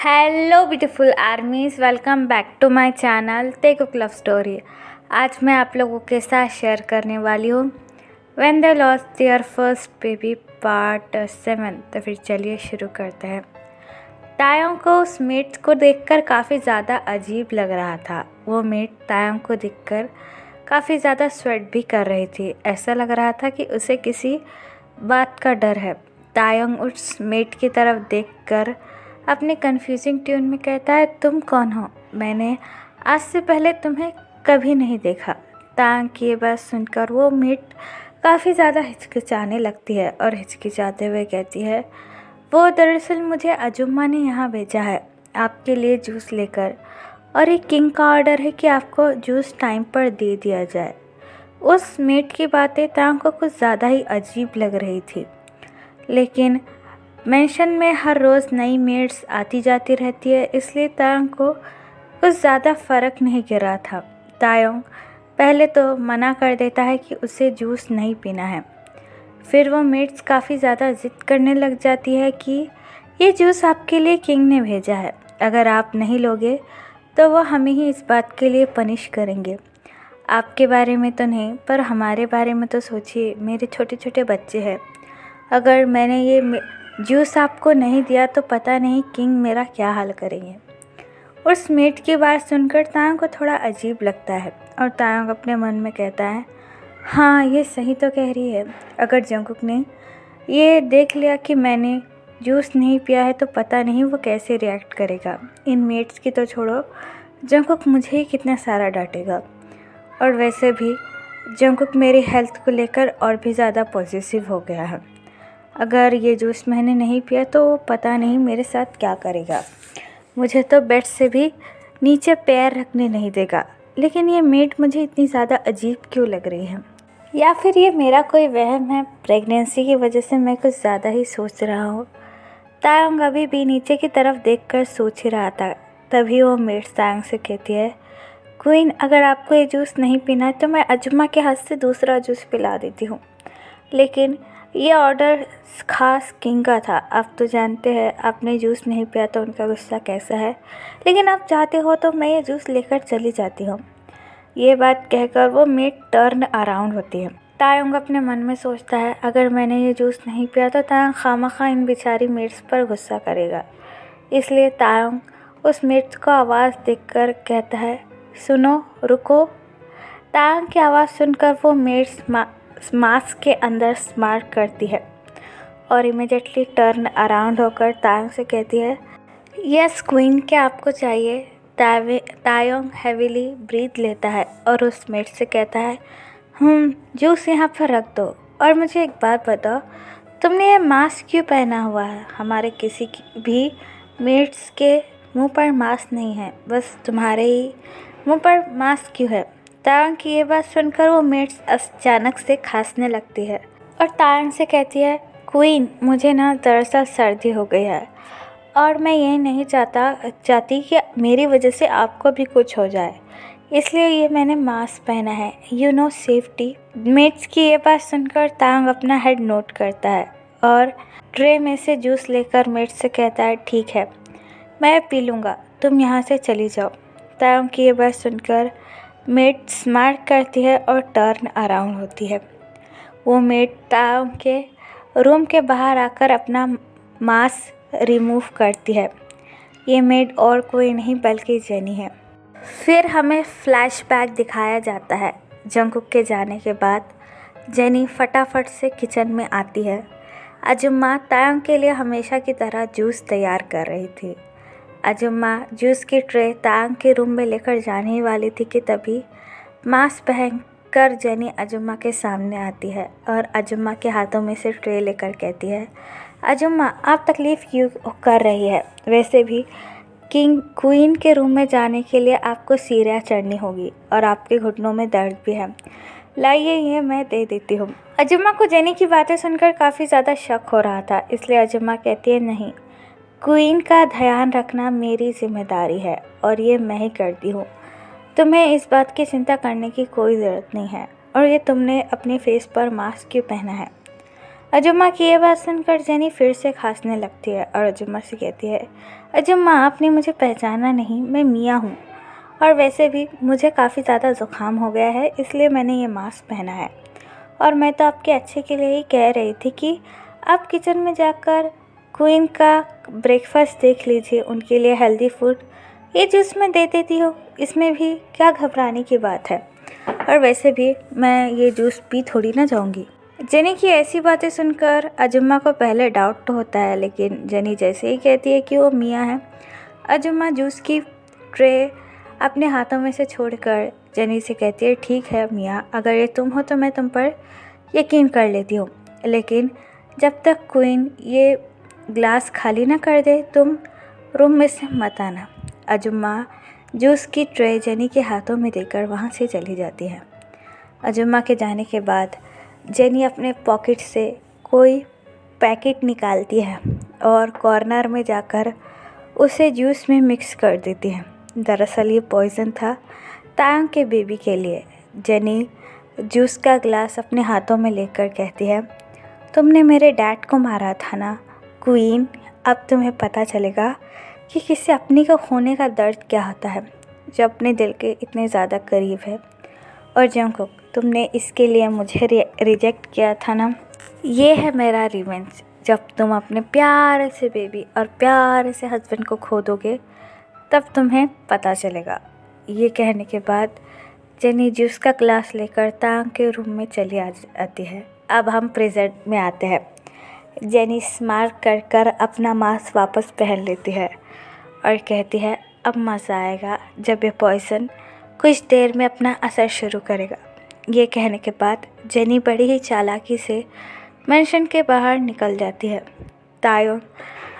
Hello beautiful armies, welcome back to my channel Taekook love story. आज मैं आप लोगों के साथ शेयर करने वाली हूँ when they lost their first baby part 7। तो फिर चलिए शुरू करते हैं। तायोंग को उस मेट को देखकर काफ़ी ज़्यादा अजीब लग रहा था। वो मेट तायोंग को देखकर काफ़ी ज़्यादा स्वेट भी कर रही थी। ऐसा लग रहा था कि उसे किसी बात का डर है। तायोंग उस मेट की तरफ देखकर अपने कंफ्यूजिंग ट्यून में कहता है, तुम कौन हो? मैंने आज से पहले तुम्हें कभी नहीं देखा। तायोंग की ये बात सुनकर वो मेट काफ़ी ज़्यादा हिचकिचाने लगती है और हिचकिचाते हुए कहती है, वो दरअसल मुझे अजुम्मा ने यहाँ भेजा है आपके लिए जूस लेकर, और एक किंग का ऑर्डर है कि आपको जूस टाइम पर दे दिया जाए। उस मेट की बातें तायोंग को कुछ ज़्यादा ही अजीब लग रही थी, लेकिन मेंशन में हर रोज़ नई मेड्स आती जाती रहती है, इसलिए तायोंग को कुछ ज़्यादा फ़र्क नहीं गिरा था। तायोंग पहले तो मना कर देता है कि उसे जूस नहीं पीना है। फिर वो मेड्स काफ़ी ज़्यादा ज़िद करने लग जाती है कि ये जूस आपके लिए किंग ने भेजा है, अगर आप नहीं लोगे तो वो हमें ही इस बात के लिए पनिश करेंगे। आपके बारे में तो नहीं, पर हमारे बारे में तो सोचिए, मेरे छोटे छोटे बच्चे हैं। अगर मैंने ये जूस आपको नहीं दिया तो पता नहीं किंग मेरा क्या हाल करेंगे। उस मेट की बात सुनकर तायोंग को थोड़ा अजीब लगता है और तायोंग अपने मन में कहता है, हाँ ये सही तो कह रही है। अगर जंगकुक ने ये देख लिया कि मैंने जूस नहीं पिया है तो पता नहीं वो कैसे रिएक्ट करेगा। इन मेट्स की तो छोड़ो, जंगकुक मुझे ही कितना सारा डांटेगा। और वैसे भी जंगकुक मेरी हेल्थ को लेकर और भी ज़्यादा पॉजिटिव हो गया है। अगर ये जूस मैंने नहीं पिया तो पता नहीं मेरे साथ क्या करेगा। मुझे तो बेड से भी नीचे पैर रखने नहीं देगा। लेकिन ये मेट मुझे इतनी ज़्यादा अजीब क्यों लग रही है? या फिर ये मेरा कोई वहम है? प्रेगनेंसी की वजह से मैं कुछ ज़्यादा ही सोच रहा हूँ। तायोंग अभी भी नीचे की तरफ देखकर सोच ही रहा था। तभी वो मेट तायोंग से कहती है, क्वीन, अगर आपको ये जूस नहीं पीना है तो मैं अजुम्मा के हाथ से दूसरा जूस पिला देती हूँ। लेकिन ये ऑर्डर ख़ास किंग का था। आप तो जानते हैं, आपने जूस नहीं पिया तो उनका गुस्सा कैसा है। लेकिन आप चाहते हो तो मैं ये जूस लेकर चली जाती हूँ। ये बात कहकर वो मेट टर्न अराउंड होती है। तायोंग अपने मन में सोचता है, अगर मैंने ये जूस नहीं पिया तो तायोंग खामखा इन बेचारी मेट्स पर गुस्सा करेगा। इसलिए तायोंग उस मेट्स को आवाज़ देकर कहता है, सुनो, रुको। तायोंग की आवाज़ सुनकर वो मेट्स मास्क के अंदर स्मार्ट करती है और इमीडिएटली टर्न अराउंड होकर तायोंग से कहती है, यस क्वीन, क्या आपको चाहिए? तायोंग हैवीली ब्रीथ लेता है और उस मेट से कहता है, जूस यहाँ पर रख दो। और मुझे एक बात बताओ, तुमने ये मास्क क्यों पहना हुआ है? हमारे किसी भी मेट्स के मुंह पर मास्क नहीं है, बस तुम्हारे ही मुंह पर मास्क क्यों है? तायोंग की ये बात सुनकर वो मेट्स अचानक से खांसने लगती है और तायोंग से कहती है, क्वीन, मुझे ना दरअसल सर्दी हो गई है और मैं ये नहीं चाहती कि मेरी वजह से आपको भी कुछ हो जाए, इसलिए ये मैंने मास्क पहना है, यू नो, सेफ्टी। मेट्स की ये बात सुनकर तायोंग अपना हेड नोट करता है और ट्रे में से जूस लेकर मेट्स से कहता है, ठीक है, मैं पी लूँगा, तुम यहाँ से चली जाओ। तायोंग की ये बात सुनकर मेट स्मार्ट करती है और टर्न अराउंड होती है। वो मेट तायोंग के रूम के बाहर आकर अपना मास्क रिमूव करती है। ये मेट और कोई नहीं बल्कि जेनी है। फिर हमें फ्लैशबैक दिखाया जाता है। जंगकुक के जाने के बाद जेनी फटाफट से किचन में आती है। अजुम्मा तायोंग के लिए हमेशा की तरह जूस तैयार कर रही थी। अजुम्मा जूस की ट्रे तायोंग के रूम में लेकर जाने ही वाली थी कि तभी मास्क पहनकर जेनी अजुम्मा के सामने आती है और अजुम्मा के हाथों में से ट्रे लेकर कहती है, अजुम्मा, आप तकलीफ़ क्यों कर रही है? वैसे भी क्वीन के रूम में जाने के लिए आपको सीढ़ियाँ चढ़नी होगी और आपके घुटनों में दर्द भी है। लाइए, ये मैं दे देती हूँ। अजुम्मा को जेनी की बातें सुनकर काफ़ी ज़्यादा शक हो रहा था, इसलिए अजुम्मा कहती है, नहीं, क्वीन का ध्यान रखना मेरी जिम्मेदारी है और ये मैं ही करती हूँ। तुम्हें इस बात की चिंता करने की कोई ज़रूरत नहीं है। और ये तुमने अपने फेस पर मास्क क्यों पहना है? अजुम्मा की ये बात सुनकर जेनी फिर से खांसने लगती है और अजुम्मा से कहती है, अजुम्मा आपने मुझे पहचाना नहीं, मैं मिया हूँ। और वैसे भी मुझे काफ़ी ज़्यादा ज़ुकाम हो गया है, इसलिए मैंने ये मास्क पहना है। और मैं तो आपके अच्छे के लिए ही कह रही थी कि आप किचन में जाकर क्वीन का ब्रेकफास्ट देख लीजिए, उनके लिए हेल्दी फूड ये जूस मैं दे देती हूँ, इसमें भी क्या घबराने की बात है। और वैसे भी मैं ये जूस पी थोड़ी ना जाऊँगी। जेनी की ऐसी बातें सुनकर अजुम्मा को पहले डाउट तो होता है, लेकिन जेनी जैसे ही कहती है कि वो मियाँ है, अजुम्मा जूस की ट्रे अपने हाथों में से छोड़कर जेनी से कहती है, ठीक है मियाँ, अगर ये तुम हो तो मैं तुम पर यकीन कर लेती हूँ, लेकिन जब तक क्वीन ये ग्लास खाली ना कर दे तुम रूम में से मत आना। अजुम्मा जूस की ट्रे जेनी के हाथों में देकर वहाँ से चली जाती है। अजुम्मा के जाने के बाद जेनी अपने पॉकेट से कोई पैकेट निकालती है और कॉर्नर में जाकर उसे जूस में मिक्स कर देती है। दरअसल ये पॉइज़न था तायंग के बेबी के लिए। जेनी जूस का ग्लास अपने हाथों में लेकर कहती है, तुमने मेरे डैड को मारा था ना क्वीन, अब तुम्हें पता चलेगा कि किसी अपनी को खोने का दर्द क्या होता है, जो अपने दिल के इतने ज़्यादा करीब है। और जंगकुक, तुमने इसके लिए मुझे रिजेक्ट किया था ना, ये है मेरा रिवेंज। जब तुम अपने प्यारे से बेबी और प्यारे से हस्बैंड को खो दोगे तब तुम्हें पता चलेगा। ये कहने के बाद जेनी जूस का ग्लास लेकर तांग के रूम में चली आती है। अब हम प्रेजेंट में आते हैं। जेनी स्माइल कर कर अपना मास्क वापस पहन लेती है और कहती है, अब मज़ा आएगा जब ये पॉइज़न कुछ देर में अपना असर शुरू करेगा। ये कहने के बाद जेनी बड़ी ही चालाकी से मेंशन के बाहर निकल जाती है। तायोंग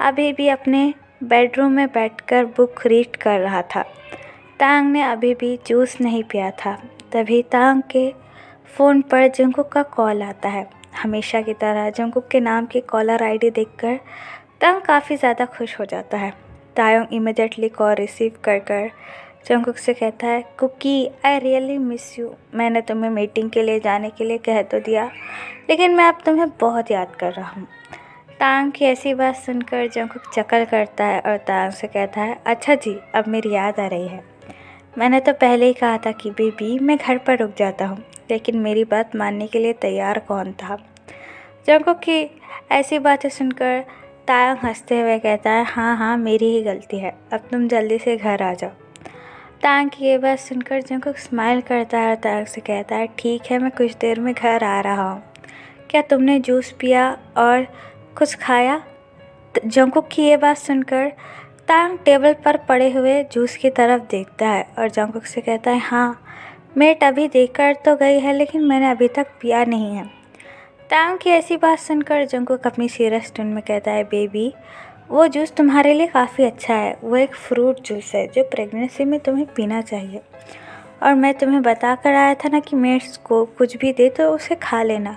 अभी भी अपने बेडरूम में बैठकर बुक रीड कर रहा था। तांग ने अभी भी जूस नहीं पिया था। तभी तांग के फ़ोन पर जंगकुक का कॉल आता है। हमेशा की तरह जंगकुक के नाम की कॉलर आईडी देखकर तांग काफ़ी ज़्यादा खुश हो जाता है। तायोंग इमीडिएटली कॉल रिसीव कर जंगकुक से कहता है, Cookie I really miss you. मैंने तुम्हें मीटिंग के लिए जाने के लिए कह तो दिया, लेकिन मैं अब तुम्हें बहुत याद कर रहा हूँ। तांग की ऐसी बात सुनकर जंगकुक चकल करता है और तांग से कहता है, अच्छा जी, अब मेरी याद आ रही है। मैंने तो पहले ही कहा था कि बेबी मैं घर पर रुक जाता हूँ, लेकिन मेरी बात मानने के लिए तैयार कौन था। जंगकुक की ऐसी बातें सुनकर तांग हंसते हुए कहता है, हाँ हाँ मेरी ही गलती है, अब तुम जल्दी से घर आ जाओ। तांग की ये बात सुनकर जंगकुक स्माइल करता है और तांग से कहता है, ठीक है मैं कुछ देर में घर आ रहा हूँ। क्या तुमने जूस पिया और कुछ खाया? जंगकुक की ये बात सुनकर तांग टेबल पर पड़े हुए जूस की तरफ देखता है और जंगकुक से कहता है, हाँ मेट अभी देकर तो गई है, लेकिन मैंने अभी तक पिया नहीं है। तांग की ऐसी बात सुनकर जंगकुक अपनी सीरियस टोन में कहता है, बेबी वो जूस तुम्हारे लिए काफ़ी अच्छा है। वो एक फ्रूट जूस है जो प्रेगनेंसी में तुम्हें पीना चाहिए। और मैं तुम्हें बता कर आया था ना कि मेट्स को कुछ भी दे तो उसे खा लेना।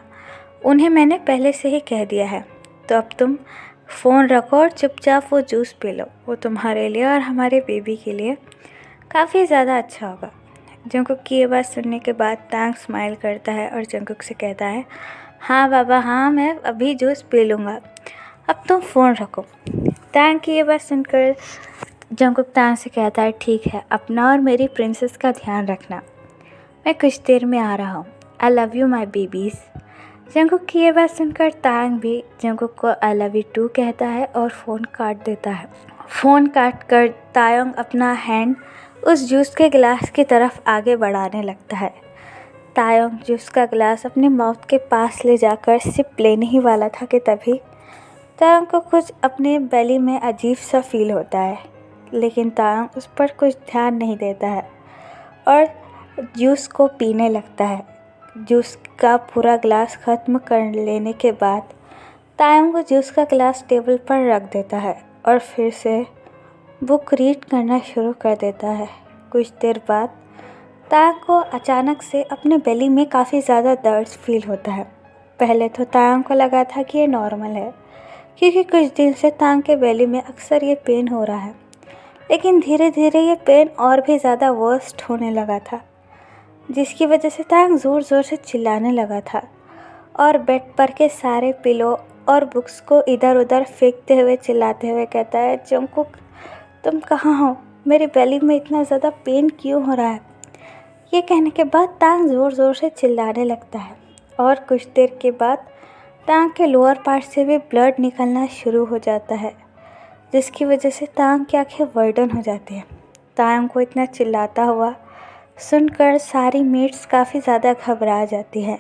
उन्हें मैंने पहले से ही कह दिया है। तो अब तुम फ़ोन रखो और चुपचाप वो जूस पी लो। वो तुम्हारे लिए और हमारे बेबी के लिए काफ़ी ज़्यादा अच्छा होगा। जंगकुक की ये बात सुनने के बाद तांग स्माइल करता है और जंगकुक से कहता है, हाँ बाबा हाँ, मैं अभी जूस पी लूँगा, अब तुम फ़ोन रखो। तांग की ये बात सुनकर जंगकुक तांग से कहता है, ठीक है, अपना और मेरी प्रिंसेस का ध्यान रखना, मैं कुछ देर में आ रहा हूँ। आई love you my babies. Jungkook की ये बात सुनकर तांग भी जंगकुक को आई लव यू टू कहता है और फ़ोन काट देता है। फ़ोन काट कर तायोंग अपना हैंड उस जूस के गिलास की तरफ आगे बढ़ाने लगता है। तायोंग जूस का गिलास अपने माउथ के पास ले जाकर सिप लेने ही वाला था कि तभी तायोंग को कुछ अपने बेली में अजीब सा फील होता है, लेकिन तायोंग उस पर कुछ ध्यान नहीं देता है और जूस को पीने लगता है। जूस का पूरा ग्लास ख़त्म कर लेने के बाद तायोंग वो जूस का गिलास टेबल पर रख देता है और फिर से बुक रीड करना शुरू कर देता है। कुछ देर बाद तायोंग को अचानक से अपने बेली में काफ़ी ज़्यादा दर्द फील होता है। पहले तो तायोंग को लगा था कि ये नॉर्मल है, क्योंकि कुछ दिन से तांग के बेली में अक्सर ये पेन हो रहा है, लेकिन धीरे धीरे ये पेन और भी ज़्यादा वर्स्ट होने लगा था, जिसकी वजह से तांग ज़ोर ज़ोर से चिल्लाने लगा था और बेड पर के सारे पिलो और बुक्स को इधर उधर फेंकते हुए चिल्लाते हुए कहता है, जंगकुक तुम कहाँ हो? मेरी बेली में इतना ज़्यादा पेन क्यों हो रहा है? ये कहने के बाद तांग ज़ोर ज़ोर से चिल्लाने लगता है और कुछ देर के बाद तांग के लोअर पार्ट से भी ब्लड निकलना शुरू हो जाता है, जिसकी वजह से तांग की आंखें वर्डन हो जाती हैं। तांग को इतना चिल्लाता हुआ सुनकर सारी मेट्स काफ़ी ज़्यादा घबरा जाती हैं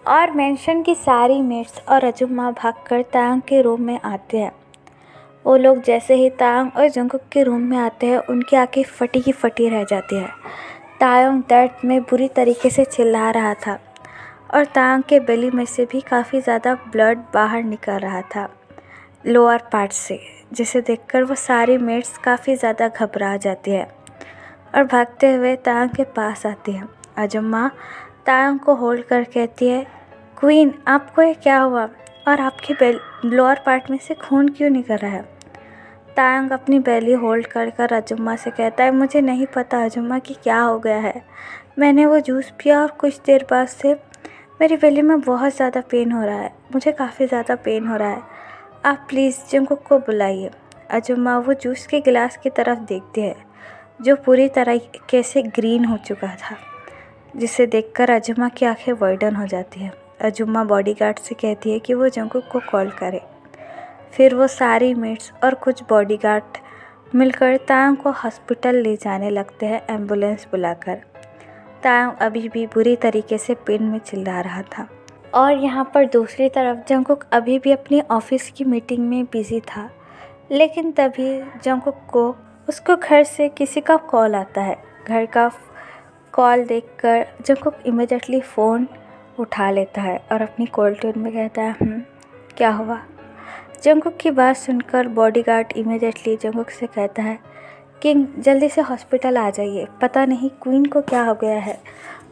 और मेंशन की सारी मेट्स और अजुम्मा भागकर तांग के रूम में आते हैं। वो लोग जैसे ही तांग और जंगकुक के रूम में आते हैं, उनकी आंखें फटी की फटी रह जाती है। तायंग दर्द में बुरी तरीके से चिल्ला रहा था और तांग के बेली में से भी काफ़ी ज़्यादा ब्लड बाहर निकल रहा था लोअर पार्ट से, जिसे देखकर वो सारी मेट्स काफ़ी ज़्यादा घबरा जाती है और भागते हुए तांग के पास आती है। अजुम्मा तांग को होल्ड कर कहती है, क्वीन आपको ये क्या हुआ और आपके लोअर पार्ट में से खून क्यों निकल रहा है? तांग अपनी बेली होल्ड कर अजुम्मा से कहता है, मुझे नहीं पता अजुम्मा कि क्या हो गया है। मैंने वो जूस पिया और कुछ देर बाद से मेरी बेली में बहुत ज़्यादा पेन हो रहा है। मुझे काफ़ी ज़्यादा पेन हो रहा है। आप प्लीज़ जंगकुक को बुलाइए। अजुम्मा वो जूस के गिलास की तरफ देखती है जो पूरी तरीके से ग्रीन हो चुका था, जिसे देखकर अजुम्मा की आंखें वर्डन हो जाती है। अजुम्मा बॉडीगार्ड से कहती है कि वो जंगकुक को कॉल करे। फिर वो सारी मेट्स और कुछ बॉडीगार्ड मिलकर तांग को हॉस्पिटल ले जाने लगते हैं एम्बुलेंस बुलाकर। तांग अभी भी बुरी तरीके से पेन में चिल्ला रहा था और यहाँ पर दूसरी तरफ जंगकुक अभी भी अपनी ऑफिस की मीटिंग में बिजी था। लेकिन तभी जंगकुक को उसको घर से किसी का कॉल आता है। घर का कॉल देखकर जंगकुक इमीडिएटली फ़ोन उठा लेता है और अपनी कोल्ड टोन में कहता है, क्या हुआ? जंगकुक की बात सुनकर बॉडीगार्ड इमीडिएटली जंगकुक से कहता है, किंग जल्दी से हॉस्पिटल आ जाइए, पता नहीं क्वीन को क्या हो गया है,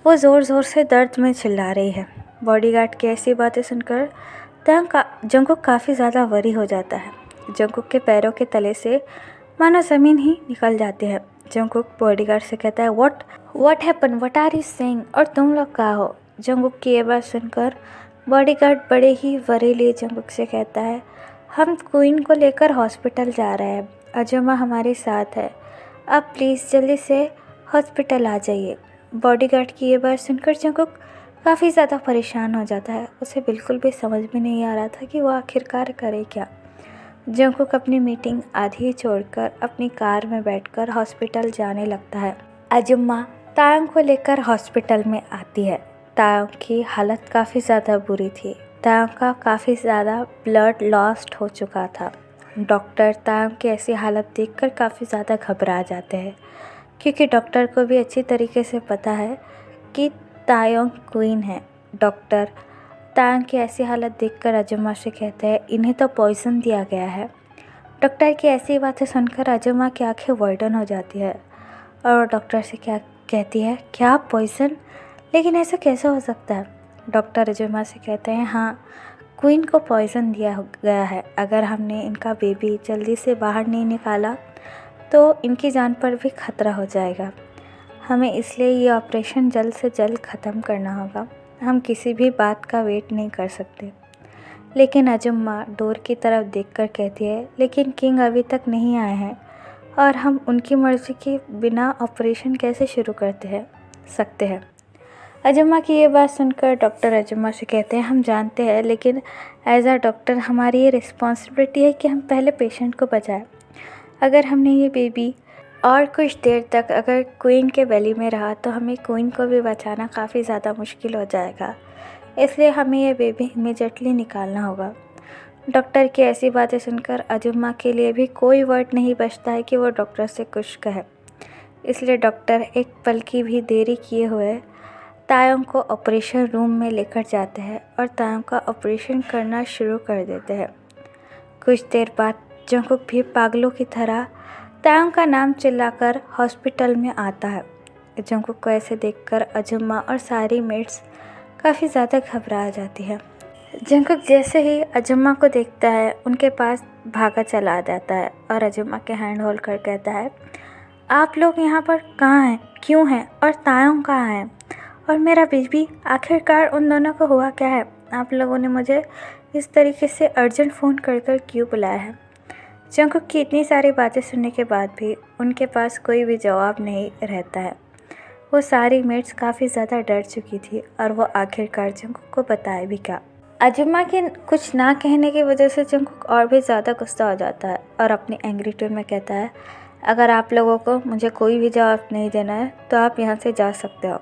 वो ज़ोर ज़ोर से दर्द में चिल्ला रही है। बॉडीगार्ड की ऐसी बातें सुनकर जंगकुक काफ़ी ज़्यादा वरी हो जाता है। जंगकुक के पैरों के तले से मानो ज़मीन ही निकल जाती है। जंगकुक बॉडीगार्ड से कहता है, what happen, what are you saying, और तुम लोग कहाँ हो? जंगकुक की ये बात सुनकर बॉडीगार्ड बड़े ही वरी लिए जंगकुक से कहता है, हम क्वीन को लेकर हॉस्पिटल जा रहे हैं, अजुम्मा हमारे साथ है, आप प्लीज़ जल्दी से हॉस्पिटल आ जाइए। बॉडीगार्ड की ये बात सुनकर जंगकुक काफ़ी ज़्यादा परेशान हो जाता है। उसे बिल्कुल भी समझ में नहीं आ रहा था कि वो आखिरकार करे क्या। जंगकुक अपनी मीटिंग आधी छोड़कर अपनी कार में बैठकर हॉस्पिटल जाने लगता है। अजुम्मा तायंग को लेकर हॉस्पिटल में आती है। तायंग की हालत काफ़ी ज़्यादा बुरी थी। तायंग का काफ़ी ज़्यादा ब्लड लॉस्ट हो चुका था। डॉक्टर तायंग की ऐसी हालत देखकर काफ़ी ज़्यादा घबरा जाते हैं, क्योंकि डॉक्टर को भी अच्छी तरीके से पता है कि तायंग क्वीन है। डॉक्टर तायंग की ऐसी हालत देखकर अजुम्मा से कहते हैं, इन्हें तो पॉइज़न दिया गया है। डॉक्टर की ऐसी बातें सुनकर अजुम्मा की आंखें वर्डन हो जाती है और डॉक्टर से क्या कहती है, क्या पॉइज़न? लेकिन ऐसा कैसे हो सकता है? डॉक्टर अजुम्मा से कहते हैं, हाँ क्वीन को पॉइज़न दिया गया है। अगर हमने इनका बेबी जल्दी से बाहर नहीं निकाला तो इनकी जान पर भी खतरा हो जाएगा। हमें इसलिए ये ऑपरेशन जल्द से जल्द ख़त्म करना होगा। हम किसी भी बात का वेट नहीं कर सकते। लेकिन अजुम्मा डोर की तरफ देखकर कहती है, लेकिन किंग अभी तक नहीं आए हैं और हम उनकी मर्ज़ी के बिना ऑपरेशन कैसे शुरू सकते हैं। अजुम्मा की ये बात सुनकर डॉक्टर अजुम्मा से कहते हैं, हम जानते हैं, लेकिन एज अ डॉक्टर हमारी ये रिस्पॉन्सिबिलिटी है कि हम पहले पेशेंट को बचाएं। अगर हमने ये बेबी और कुछ देर तक अगर क्वीन के बेली में रहा तो हमें क्वीन को भी बचाना काफ़ी ज़्यादा मुश्किल हो जाएगा, इसलिए हमें ये बेबी इमीडिएटली निकालना होगा। डॉक्टर की ऐसी बातें सुनकर अजुम्मा के लिए भी कोई वर्ड नहीं बचता है कि वो डॉक्टर से कुछ कहे। इसलिए डॉक्टर एक पल की भी देरी किए हुए तायंग को ऑपरेशन रूम में लेकर जाते हैं और तायंग का ऑपरेशन करना शुरू कर देते हैं। कुछ देर बाद जंगकुक भी पागलों की तरह तायंग का नाम चिल्लाकर हॉस्पिटल में आता है। जंगकुक को ऐसे देखकर अजुम्मा और सारी मेट्स काफ़ी ज़्यादा घबरा जाती है। जंगकुक जैसे ही अजुम्मा को देखता है उनके पास भागा चला जाता है और अजुम्मा के हैंड होल्ड कर कहता है, आप लोग यहाँ पर कहाँ हैं, क्यों हैं, और तायंग कहाँ है, और मेरा बेबी आखिरकार उन दोनों को हुआ क्या है? आप लोगों ने मुझे इस तरीके से अर्जेंट फ़ोन कर कर क्यों बुलाया है। जंगकुक की इतनी सारी बातें सुनने के बाद भी उनके पास कोई भी जवाब नहीं रहता है। वो सारी मेट्स काफ़ी ज़्यादा डर चुकी थी और वो आखिरकार जंगकुक को बताए भी क्या। अजुमा के कुछ ना कहने की वजह से जंगकुक और भी ज़्यादा गुस्सा हो जाता है और अपनी एंग्री टोन में कहता है, अगर आप लोगों को मुझे कोई भी जवाब नहीं देना है तो आप यहाँ से जा सकते हो।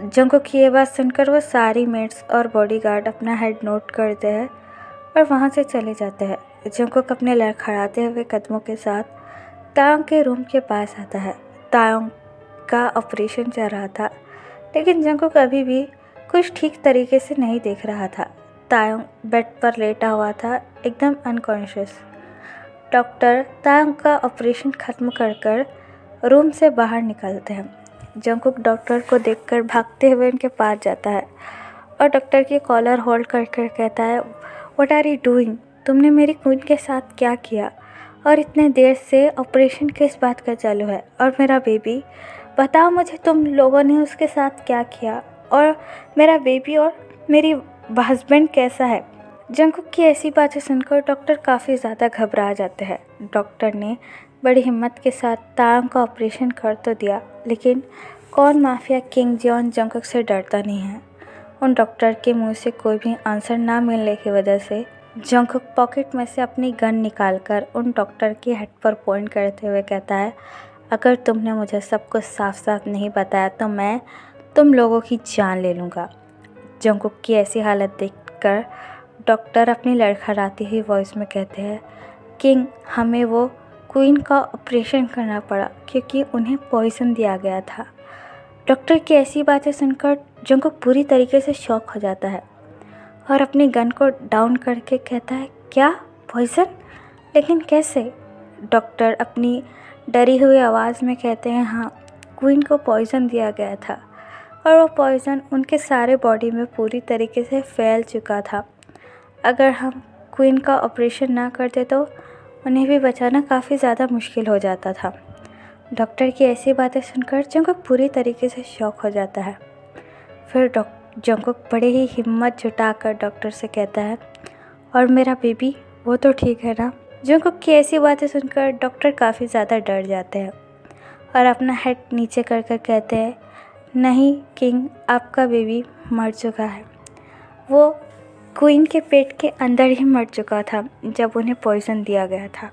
जंगकुक की ये बात सुनकर वो सारी मेट्स और बॉडीगार्ड अपना हेड नोट करते हैं और वहाँ से चले जाते हैं। जंगकुक अपने लड़खड़ाते हुए कदमों के साथ तायोंग के रूम के पास आता है। तायोंग का ऑपरेशन चल रहा था, लेकिन जंगकुक अभी भी कुछ ठीक तरीके से नहीं देख रहा था। तायोंग बेड पर लेटा हुआ था, एकदम अनकॉन्शियस। डॉक्टर तायोंग का ऑपरेशन ख़त्म कर रूम से बाहर निकलते हैं। जंगकुक डॉक्टर को देखकर भागते हुए उनके पास जाता है और डॉक्टर की कॉलर होल्ड कर कहता है, व्हाट आर यू डूइंग? तुमने मेरी क्वीन के साथ क्या किया? और इतने देर से ऑपरेशन किस बात का चालू है? और मेरा बेबी, बताओ मुझे तुम लोगों ने उसके साथ क्या किया? और मेरा बेबी और मेरी हस्बैंड कैसा है? जंगकुक की ऐसी बातें सुनकर डॉक्टर काफ़ी ज़्यादा घबरा जाते हैं। डॉक्टर ने बड़ी हिम्मत के साथ तायोंग का ऑपरेशन कर तो दिया, लेकिन कौन माफिया किंग जियोन जंगकुक से डरता नहीं है। उन डॉक्टर के मुंह से कोई भी आंसर ना मिलने की वजह से जंगकुक पॉकेट में से अपनी गन निकालकर उन डॉक्टर के हेड पर पॉइंट करते हुए कहता है, अगर तुमने मुझे सब कुछ साफ साफ नहीं बताया तो मैं तुम लोगों की जान ले लूँगा। जंगकुक की ऐसी हालत देखकर डॉक्टर अपनी लड़खड़ाती हुई वॉइस में कहते हैं, किंग, हमें वो क्वीन का ऑपरेशन करना पड़ा क्योंकि उन्हें पॉइजन दिया गया था। डॉक्टर की ऐसी बातें सुनकर जंगकुक पूरी तरीके से शॉक हो जाता है और अपनी गन को डाउन करके कहता है, क्या पॉइजन? लेकिन कैसे? डॉक्टर अपनी डरी हुई आवाज़ में कहते हैं, हाँ, क्वीन को पॉइजन दिया गया था और वो पॉइजन उनके सारे बॉडी में पूरी तरीके से फैल चुका था। अगर हम क्वीन का ऑपरेशन ना करते तो उन्हें भी बचाना काफ़ी ज़्यादा मुश्किल हो जाता था। डॉक्टर की ऐसी बातें सुनकर जंगकुक पूरी तरीके से शॉक हो जाता है। फिर जंगकुक बड़े ही हिम्मत जुटाकर डॉक्टर से कहता है, और मेरा बेबी, वो तो ठीक है ना? जंगकुक की ऐसी बातें सुनकर डॉक्टर काफ़ी ज़्यादा डर जाते हैं और अपना हेड नीचे कर कहते हैं, नहीं किंग, आपका बेबी मर चुका है। वो क्वीन के पेट के अंदर ही मर चुका था जब उन्हें पॉइजन दिया गया था।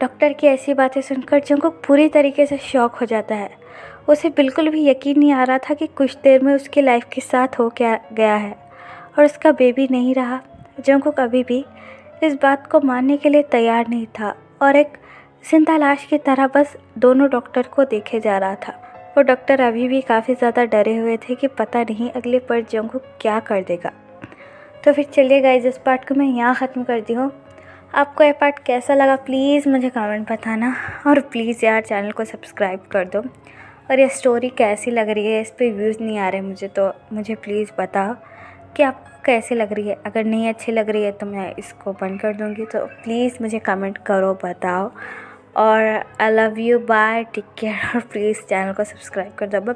डॉक्टर की ऐसी बातें सुनकर जंगकुक पूरी तरीके से शॉक हो जाता है। उसे बिल्कुल भी यकीन नहीं आ रहा था कि कुछ देर में उसकी लाइफ के साथ हो क्या गया है और उसका बेबी नहीं रहा। जंगकुक अभी भी इस बात को मानने के लिए तैयार नहीं था और एक जिंदा लाश की तरह बस दोनों डॉक्टर को देखे जा रहा था। वो डॉक्टर अभी भी काफ़ी ज़्यादा डरे हुए थे कि पता नहीं अगले पल जंगकुक क्या कर देगा। तो फिर चलिए गाइस, इस पार्ट को मैं यहाँ ख़त्म करती हूँ। आपको ये पार्ट कैसा लगा प्लीज़ मुझे कमेंट बताना, और प्लीज़ यार चैनल को सब्सक्राइब कर दो। और ये स्टोरी कैसी लग रही है, इस पर व्यूज़ नहीं आ रहे मुझे, तो मुझे प्लीज़ बताओ कि आपको कैसी लग रही है। अगर नहीं अच्छी लग रही है तो मैं इसको बंद कर दूँगी, तो प्लीज़ मुझे कमेंट करो, बताओ। और I love you, bye, take care, और प्लीज़ चैनल को सब्सक्राइब कर दो। Bye bye.